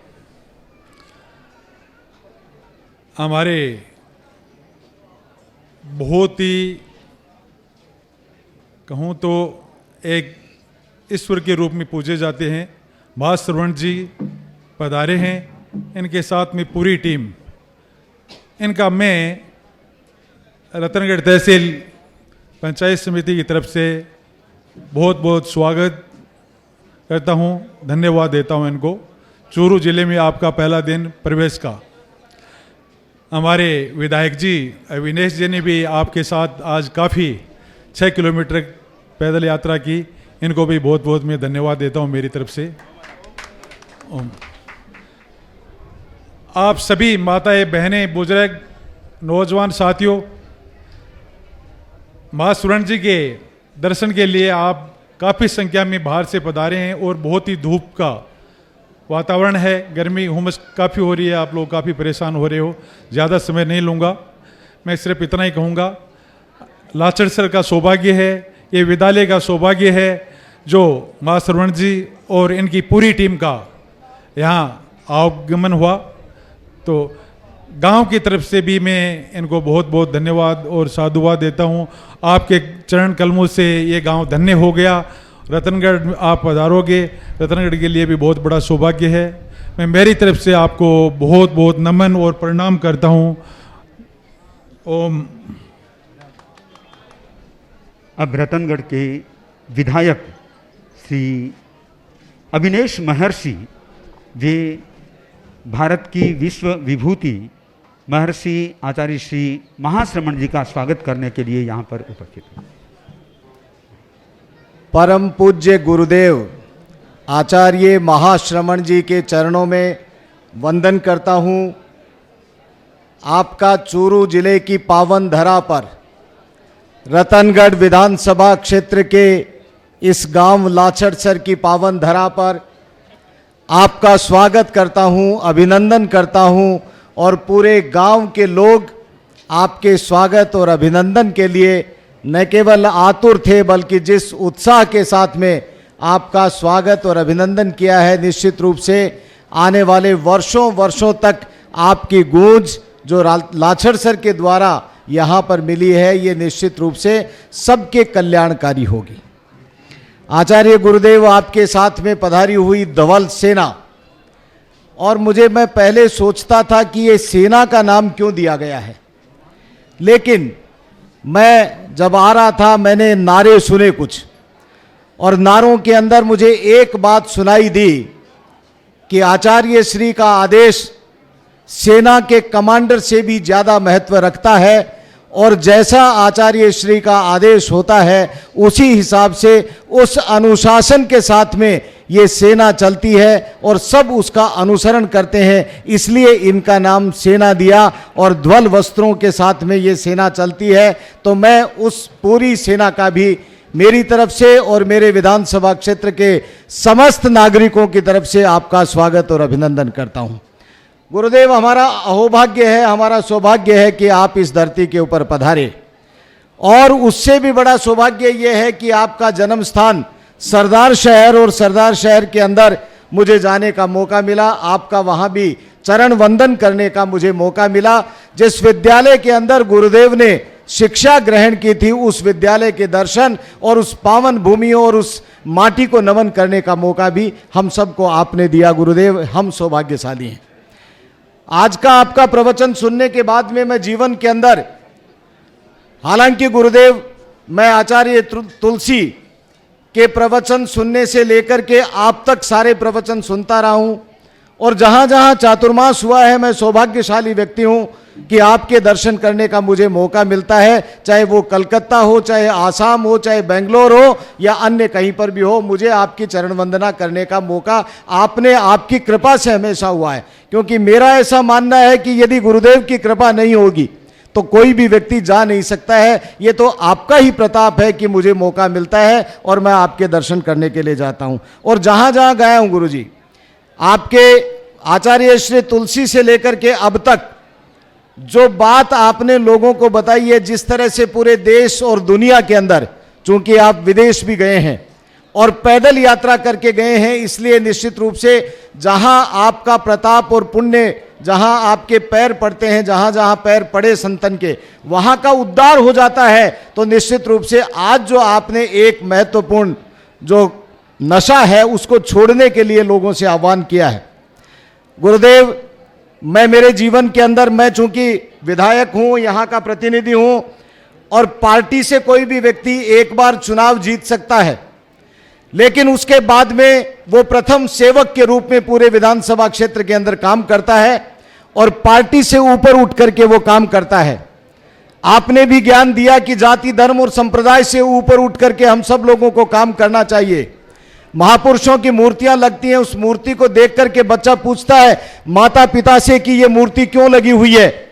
हमारे बहुत ही कहूँ तो एक ईश्वर के रूप में पूजे जाते हैं महाश्रवण जी पधारे हैं। इनके साथ में पूरी टीम, इनका मैं रतनगढ़ तहसील पंचायत समिति की तरफ से बहुत बहुत स्वागत करता हूं, धन्यवाद देता हूं इनको। चूरू जिले में आपका पहला दिन प्रवेश का। हमारे विधायक जी अविनेश जी ने भी आपके साथ आज काफ़ी 6 किलोमीटर पैदल यात्रा की, इनको भी बहुत बहुत मैं धन्यवाद देता हूं मेरी तरफ से। आप सभी माताएं, बहनें, बुजुर्ग, नौजवान साथियों, महाश्रवण जी के दर्शन के लिए आप काफ़ी संख्या में बाहर से पधारे हैं और बहुत ही धूप का वातावरण है, गर्मी हुमस काफ़ी हो रही है, आप लोग काफ़ी परेशान हो रहे हो। ज़्यादा समय नहीं लूँगा, मैं सिर्फ इतना ही कहूँगा, लाछड़सर का सौभाग्य है, ये विद्यालय का सौभाग्य है जो महाश्रवण जी और इनकी पूरी टीम का यहाँ आगमन हुआ, तो गांव की तरफ से भी मैं इनको बहुत बहुत धन्यवाद और साधुवाद देता हूँ। आपके चरण कलमों से ये गांव धन्य हो गया। रतनगढ़ आप पधारोगे, रतनगढ़ के लिए भी बहुत बड़ा सौभाग्य है। मैं मेरी तरफ से आपको बहुत बहुत नमन और प्रणाम करता हूँ। ओम। अब रतनगढ़ के विधायक श्री अविनेश महर्षि, वे भारत की विश्व विभूति महर्षि आचार्य श्री महाश्रमण जी का स्वागत करने के लिए यहाँ पर उपस्थित हैं। परम पूज्य गुरुदेव आचार्य महाश्रमण जी के चरणों में वंदन करता हूँ। आपका चूरू जिले की पावन धरा पर रतनगढ़ विधानसभा क्षेत्र के इस गांव लाछड़सर की पावन धरा पर आपका स्वागत करता हूं, अभिनंदन करता हूं और पूरे गांव के लोग आपके स्वागत और अभिनंदन के लिए न केवल आतुर थे, बल्कि जिस उत्साह के साथ में आपका स्वागत और अभिनंदन किया है, निश्चित रूप से आने वाले वर्षों वर्षों तक आपकी गूंज जो लाछड़सर के द्वारा यहाँ पर मिली है, ये निश्चित रूप से सबके कल्याणकारी होगी। आचार्य गुरुदेव आपके साथ में पधारी हुई धवल सेना, और मैं पहले सोचता था कि ये सेना का नाम क्यों दिया गया है, लेकिन मैं जब आ रहा था मैंने नारे सुने कुछ, और नारों के अंदर मुझे एक बात सुनाई दी कि आचार्य श्री का आदेश सेना के कमांडर से भी ज़्यादा महत्व रखता है, और जैसा आचार्य श्री का आदेश होता है उसी हिसाब से उस अनुशासन के साथ में ये सेना चलती है और सब उसका अनुसरण करते हैं, इसलिए इनका नाम सेना दिया और ध्वल वस्त्रों के साथ में ये सेना चलती है। तो मैं उस पूरी सेना का भी मेरी तरफ से और मेरे विधानसभा क्षेत्र के समस्त नागरिकों की तरफ से आपका स्वागत और अभिनंदन करता हूँ। गुरुदेव, हमारा अहोभाग्य है, हमारा सौभाग्य है कि आप इस धरती के ऊपर पधारे, और उससे भी बड़ा सौभाग्य ये है कि आपका जन्म स्थान सरदार शहर, और सरदार शहर के अंदर मुझे जाने का मौका मिला, आपका वहाँ भी चरण वंदन करने का मुझे मौका मिला। जिस विद्यालय के अंदर गुरुदेव ने शिक्षा ग्रहण की थी, उस विद्यालय के दर्शन और उस पावन भूमियों और उस माटी को नमन करने का मौका भी हम सबको आपने दिया। गुरुदेव, हम सौभाग्यशाली हैं। आज का आपका प्रवचन सुनने के बाद में मैं जीवन के अंदर, हालांकि गुरुदेव मैं आचार्य तुलसी के प्रवचन सुनने से लेकर के आप तक सारे प्रवचन सुनता रहा हूं, और जहां जहां चातुर्मास हुआ है मैं सौभाग्यशाली व्यक्ति हूं कि आपके दर्शन करने का मुझे मौका मिलता है, चाहे वो कलकत्ता हो, चाहे आसाम हो, चाहे बेंगलोर हो या अन्य कहीं पर भी हो, मुझे आपकी चरण वंदना करने का मौका आपने आपकी कृपा से हमेशा हुआ है। क्योंकि मेरा ऐसा मानना है कि यदि गुरुदेव की कृपा नहीं होगी तो कोई भी व्यक्ति जा नहीं सकता है। ये तो आपका ही प्रताप है कि मुझे मौका मिलता है और मैं आपके दर्शन करने के लिए जाता हूँ। और जहाँ जहाँ गया हूँ गुरुजी, आपके आचार्य श्री तुलसी से लेकर के अब तक जो बात आपने लोगों को बताई है, जिस तरह से पूरे देश और दुनिया के अंदर, चूंकि आप विदेश भी गए हैं और पैदल यात्रा करके गए हैं, इसलिए निश्चित रूप से जहां आपका प्रताप और पुण्य, जहां आपके पैर पड़ते हैं, जहां जहां पैर पड़े संतन के, वहां का उद्धार हो जाता है। तो निश्चित रूप से आज जो आपने एक महत्वपूर्ण जो नशा है उसको छोड़ने के लिए लोगों से आह्वान किया है। गुरुदेव, मैं मेरे जीवन के अंदर, मैं चूंकि विधायक हूं, यहाँ का प्रतिनिधि हूं, और पार्टी से कोई भी व्यक्ति एक बार चुनाव जीत सकता है, लेकिन उसके बाद में वो प्रथम सेवक के रूप में पूरे विधानसभा क्षेत्र के अंदर काम करता है और पार्टी से ऊपर उठ करके वो काम करता है। आपने भी ज्ञान दिया कि जाति, धर्म और संप्रदाय से ऊपर उठ करके हम सब लोगों को काम करना चाहिए। महापुरुषों की मूर्तियां लगती हैं, उस मूर्ति को देख करके बच्चा पूछता है माता पिता से कि ये मूर्ति क्यों लगी हुई है,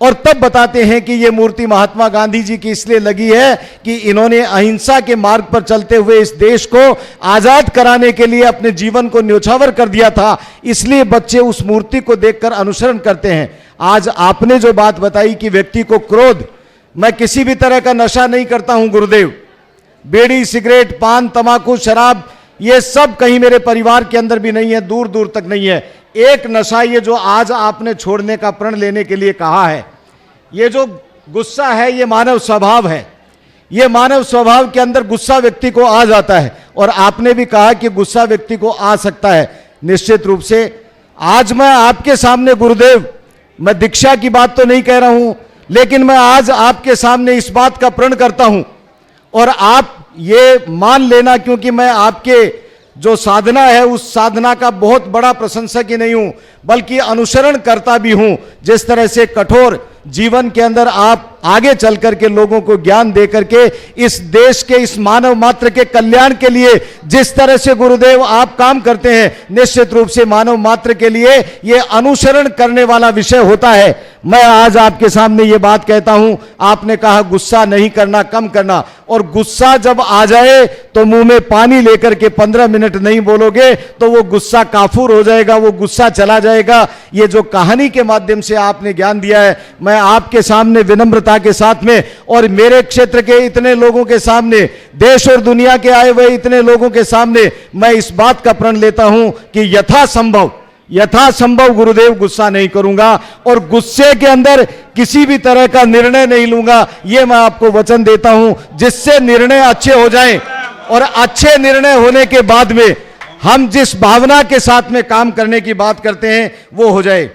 और तब बताते हैं कि ये मूर्ति महात्मा गांधी जी की इसलिए लगी है कि इन्होंने अहिंसा के मार्ग पर चलते हुए इस देश को आजाद कराने के लिए अपने जीवन को न्योछावर कर दिया था, इसलिए बच्चे उस मूर्ति को देखकर अनुसरण करते हैं। आज आपने जो बात बताई कि व्यक्ति को क्रोध, मैं किसी भी तरह का नशा नहीं करता हूं गुरुदेव, बीड़ी, सिगरेट, पान, तंबाकू, शराब, ये सब कहीं मेरे परिवार के अंदर भी नहीं है, दूर दूर तक नहीं है। एक नशा ये जो आज आपने छोड़ने का प्रण लेने के लिए कहा है, ये जो गुस्सा है, ये मानव स्वभाव है। ये मानव स्वभाव के अंदर गुस्सा व्यक्ति को आ जाता है, और आपने भी कहा कि गुस्सा व्यक्ति को आ सकता है। निश्चित रूप से आज मैं आपके सामने गुरुदेव, मैं दीक्षा की बात तो नहीं कह रहा हूं, लेकिन मैं आज आपके सामने इस बात का प्रण करता हूं, और आप ये मान लेना, क्योंकि मैं आपके जो साधना है उस साधना का बहुत बड़ा प्रशंसक ही नहीं हूं, बल्कि अनुसरण करता भी हूं। जिस तरह से कठोर जीवन के अंदर आप आगे चल करके लोगों को ज्ञान दे करके इस देश के, इस मानव मात्र के कल्याण के लिए जिस तरह से गुरुदेव आप काम करते हैं, निश्चित रूप से मानव मात्र के लिए यह अनुसरण करने वाला विषय होता है। मैं आज आपके सामने ये बात कहता हूं, आपने कहा गुस्सा नहीं करना, कम करना, और गुस्सा जब आ जाए तो मुंह में पानी लेकर के 15 मिनट नहीं बोलोगे तो वो गुस्सा काफूर हो जाएगा, वो गुस्सा चला जाएगा। ये जो कहानी के माध्यम से आपने ज्ञान दिया है, मैं आपके सामने विनम्रता के साथ में और मेरे क्षेत्र के इतने लोगों के सामने, देश और दुनिया के आए हुए इतने लोगों के सामने मैं इस बात का प्रण लेता हूं कि यथासंभव गुरुदेव गुस्सा नहीं करूंगा, और गुस्से के अंदर किसी भी तरह का निर्णय नहीं लूंगा। यह मैं आपको वचन देता हूं, जिससे निर्णय अच्छे हो जाएं, और अच्छे निर्णय होने के बाद में हम जिस भावना के साथ में काम करने की बात करते हैं वो हो जाए।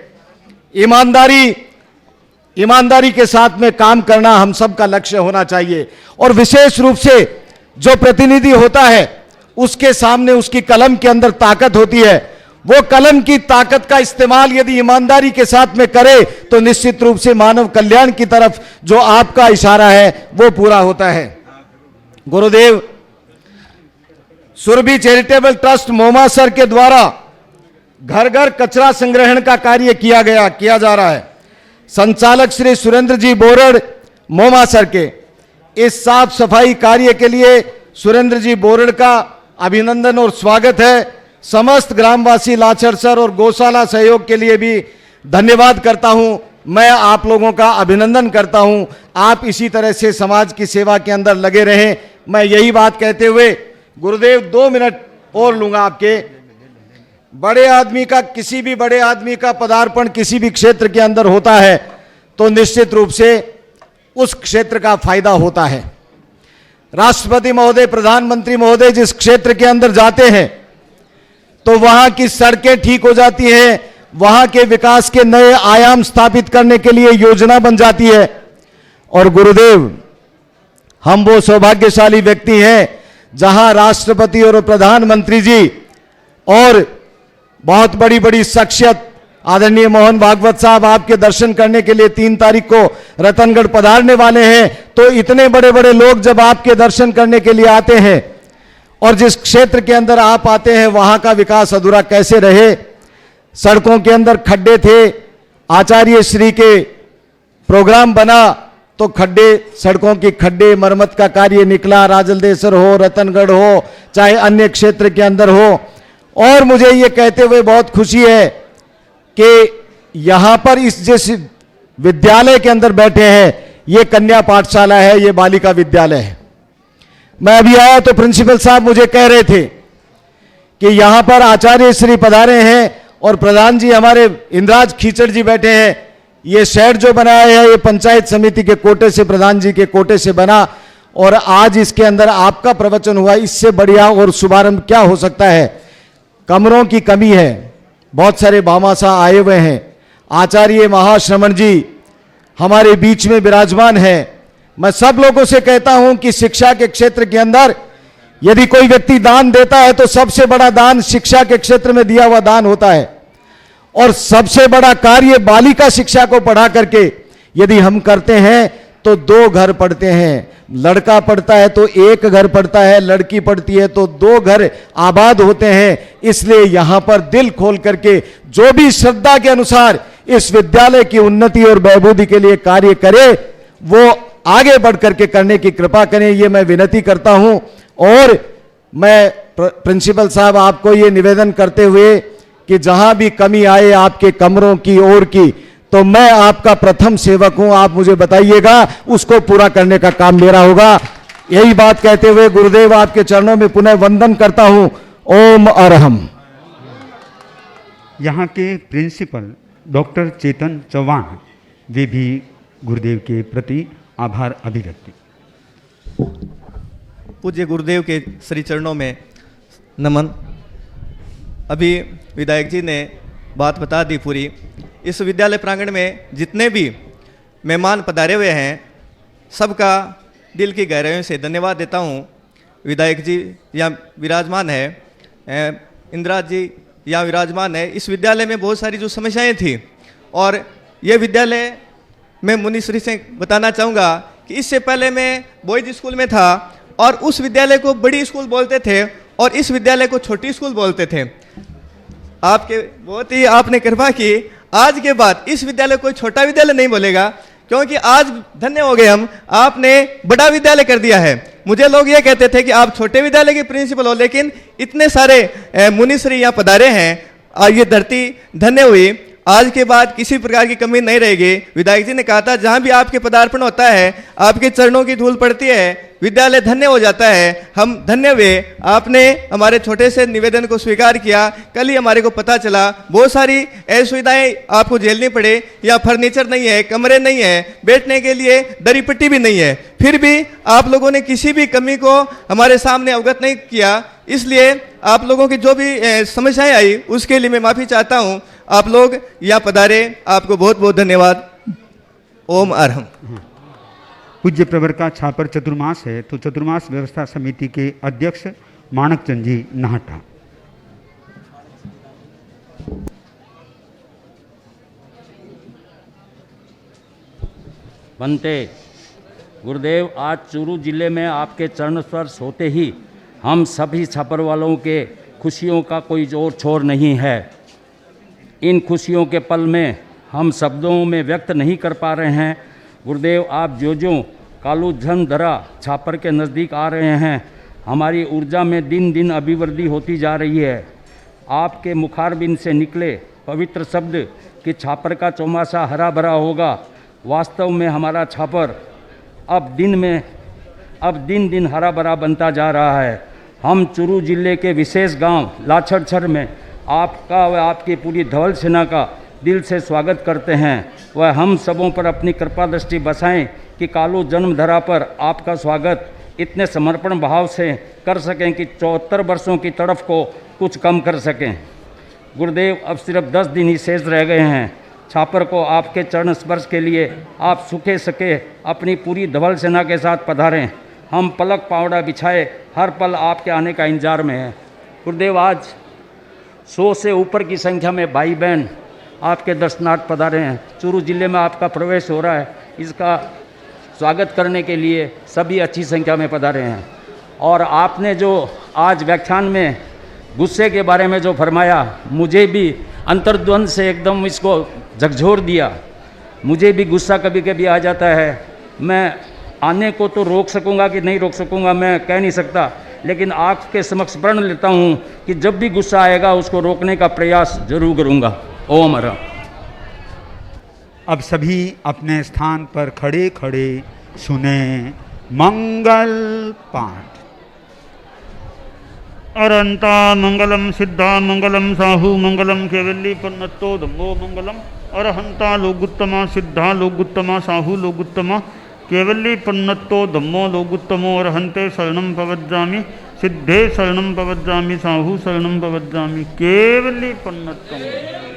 ईमानदारी के साथ में काम करना हम सबका लक्ष्य होना चाहिए, और विशेष रूप से जो प्रतिनिधि होता है उसके सामने उसकी कलम के अंदर ताकत होती है। वो कलम की ताकत का इस्तेमाल यदि ईमानदारी के साथ में करे तो निश्चित रूप से मानव कल्याण की तरफ जो आपका इशारा है वो पूरा होता है। गुरुदेव, सुरभि चैरिटेबल ट्रस्ट मोमासर के द्वारा घर घर कचरा संग्रहण का कार्य किया जा रहा है। संचालक श्री सुरेंद्र जी बोरड़ मोमासर के इस साफ सफाई कार्य के लिए सुरेंद्र जी बोरड़ का अभिनंदन और स्वागत है। समस्त ग्रामवासी लाचरसर और गौशाला सहयोग के लिए भी धन्यवाद करता हूं। मैं आप लोगों का अभिनंदन करता हूं। आप इसी तरह से समाज की सेवा के अंदर लगे रहें। मैं यही बात कहते हुए गुरुदेव 2 मिनट और लूंगा आपके। बड़े आदमी का, किसी भी बड़े आदमी का पदार्पण किसी भी क्षेत्र के अंदर होता है तो निश्चित रूप से उस क्षेत्र का फायदा होता है। राष्ट्रपति महोदय, प्रधानमंत्री महोदय जिस क्षेत्र के अंदर जाते हैं तो वहां की सड़कें ठीक हो जाती हैं, वहां के विकास के नए आयाम स्थापित करने के लिए योजना बन जाती है। और गुरुदेव, हम वो सौभाग्यशाली व्यक्ति हैं जहां राष्ट्रपति और प्रधानमंत्री जी और बहुत बड़ी बड़ी शख्सियत आदरणीय मोहन भागवत साहब आपके दर्शन करने के लिए 3 तारीख को रतनगढ़ पधारने वाले हैं। तो इतने बड़े बड़े लोग जब आपके दर्शन करने के लिए आते हैं और जिस क्षेत्र के अंदर आप आते हैं वहां का विकास अधूरा कैसे रहे। सड़कों के अंदर खड्डे थे, आचार्य श्री के प्रोग्राम बना तो सड़कों की खड्डे मरम्मत का कार्य निकला, राजलदेसर हो, रतनगढ़ हो, चाहे अन्य क्षेत्र के अंदर हो। और मुझे ये कहते हुए बहुत खुशी है कि यहां पर इस जिस विद्यालय के अंदर बैठे हैं ये कन्या पाठशाला है, ये बालिका विद्यालय है। मैं अभी आया तो प्रिंसिपल साहब मुझे कह रहे थे कि यहां पर आचार्य श्री पधारे हैं और प्रधान जी हमारे इंद्राज खीचड़ जी बैठे हैं। ये शेड जो बनाया है ये पंचायत समिति के कोटे से, प्रधान जी के कोटे से बना, और आज इसके अंदर आपका प्रवचन हुआ। इससे बढ़िया और शुभारंभ क्या हो सकता है। कमरों की कमी है, बहुत सारे भामाशाह आए हुए हैं। आचार्य महाश्रमण जी हमारे बीच में विराजमान है। मैं सब लोगों से कहता हूं कि शिक्षा के क्षेत्र के अंदर यदि कोई व्यक्ति दान देता है तो सबसे बड़ा दान शिक्षा के क्षेत्र में दिया हुआ दान होता है, और सबसे बड़ा कार्य बालिका शिक्षा को पढ़ा करके यदि हम करते हैं तो 2 घर पढ़ते हैं। लड़का पढ़ता है तो 1 घर पढ़ता है, लड़की पढ़ती है तो 2 घर आबाद होते हैं। इसलिए यहां पर दिल खोल करके जो भी श्रद्धा के अनुसार इस विद्यालय की उन्नति और बहबूदी के लिए कार्य करे वो आगे बढ़ करके करने की कृपा करें, ये मैं विनती करता हूं। और मैं प्रिंसिपल साहब आपको ये निवेदन करते हुए कि जहां भी कमी आए आपके कमरों की ओर की, तो मैं आपका प्रथम सेवक हूं। आप मुझे बताइएगा, उसको पूरा करने का काम मेरा होगा। यही बात कहते हुए गुरुदेव आपके चरणों में पुनः वंदन करता हूं। ओम अरहम। यहाँ के प्रिंसिपल डॉक्टर चेतन चौहान, वे भी गुरुदेव के प्रति आभार अभिव्यक्ति। पूज्य गुरुदेव के श्री चरणों में नमन। अभी विधायक जी ने बात बता दी पूरी। इस विद्यालय प्रांगण में जितने भी मेहमान पधारे हुए हैं सबका दिल की गहराइयों से धन्यवाद देता हूँ। विधायक जी यहाँ विराजमान है, इंदिरा जी यहाँ विराजमान है। इस विद्यालय में बहुत सारी जो समस्याएं थी और ये विद्यालय मैं मुनीश्री से बताना चाहूँगा कि इससे पहले मैं बॉयज स्कूल में था और उस विद्यालय को बड़ी स्कूल बोलते थे और इस विद्यालय को छोटी स्कूल बोलते थे। आपके बहुत ही आपने कृपा की, आज के बाद इस विद्यालय को छोटा विद्यालय नहीं बोलेगा, क्योंकि आज धन्य हो गए हम, आपने बड़ा विद्यालय कर दिया है। मुझे लोग ये कहते थे कि आप छोटे विद्यालय के प्रिंसिपल हो, लेकिन इतने सारे मुनीश्री यहाँ पधारे हैं, ये धरती धन्य हुई। आज के बाद किसी प्रकार की कमी नहीं रहेगी। विधायक जी ने कहा था जहाँ भी आपके पदार्पण होता है आपके चरणों की धूल पड़ती है, विद्यालय धन्य हो जाता है। हम धन्य हुए, आपने हमारे छोटे से निवेदन को स्वीकार किया। कल ही हमारे को पता चला बहुत सारी असुविधाएं आपको झेलनी पड़े, या फर्नीचर नहीं है, कमरे नहीं है, बैठने के लिए दरी पट्टी भी नहीं है, फिर भी आप लोगों ने किसी भी कमी को हमारे सामने अवगत नहीं किया। इसलिए आप लोगों की जो भी समस्याएं आई उसके लिए मैं माफ़ी चाहता हूँ। आप लोग यहाँ पधारे, आपको बहुत बहुत धन्यवाद। ओम अरहम। पूज्य प्रवर का छापर चतुर्मास है, तो चतुर्मास व्यवस्था समिति के अध्यक्ष माणक चंद जी नाहटा। बनते गुरुदेव, आज चूरू जिले में आपके चरण स्पर्श होते ही हम सभी छापर वालों के खुशियों का कोई जोर छोर नहीं है। इन खुशियों के पल में हम शब्दों में व्यक्त नहीं कर पा रहे हैं। गुरुदेव, आप जो कालू धरा छापर के नज़दीक आ रहे हैं, हमारी ऊर्जा में दिन दिन अभिवृद्धि होती जा रही है। आपके मुखारबिंद से निकले पवित्र शब्द कि छापर का चौमासा हरा भरा होगा, वास्तव में हमारा छापर अब दिन दिन हरा भरा बनता जा रहा है। हम चूरू जिले के विशेष गांव लाछड़छर में आपका व आपकी पूरी धवल सेना का दिल से स्वागत करते हैं। वह हम सबों पर अपनी कृपा दृष्टि बसाएं कि कालू जन्मधरा पर आपका स्वागत इतने समर्पण भाव से कर सकें कि 74 वर्षों की तड़फ को कुछ कम कर सकें। गुरुदेव, अब सिर्फ 10 दिन ही शेष रह गए हैं। छापर को आपके चरण स्पर्श के लिए आप सुखे सके अपनी पूरी धवल सेना के साथ पधारें। हम पलक पावड़ा बिछाए हर पल आपके आने का इंतजार में हैं। गुरुदेव, आज 100 से ऊपर की संख्या में भाई बहन आपके दर्शनार्थ पधारे हैं। चूरू जिले में आपका प्रवेश हो रहा है, इसका स्वागत करने के लिए सभी अच्छी संख्या में पधारे हैं। और आपने जो आज व्याख्यान में गुस्से के बारे में जो फरमाया, मुझे भी अंतर्द्वंद से एकदम इसको झकझोर दिया। मुझे भी गुस्सा कभी कभी आ जाता है। मैं आने को तो रोक सकूंगा कि नहीं रोक सकूंगा मैं कह नहीं सकता, लेकिन आपके समक्ष प्रण लेता हूं कि जब भी गुस्सा आएगा उसको रोकने का प्रयास जरूर करूंगा। ओम अरहम। अब सभी अपने स्थान पर खड़े खड़े सुने मंगल पाठ। अरंता मंगलम सिद्धा मंगलम साहू मंगलम केवली पन्नतो धम्मो मंगलम अरहंता लोगुत्तमा सिद्धा लोगुत्तमा साहू लोगुत्तमा केवली पन्नतो धम्मो लोगुत्तमो अरहंते शरणं पवज्जामि सिद्धे शरणं पवज्जामि साहू शरणं पवज्जामि केवली पन्नतम।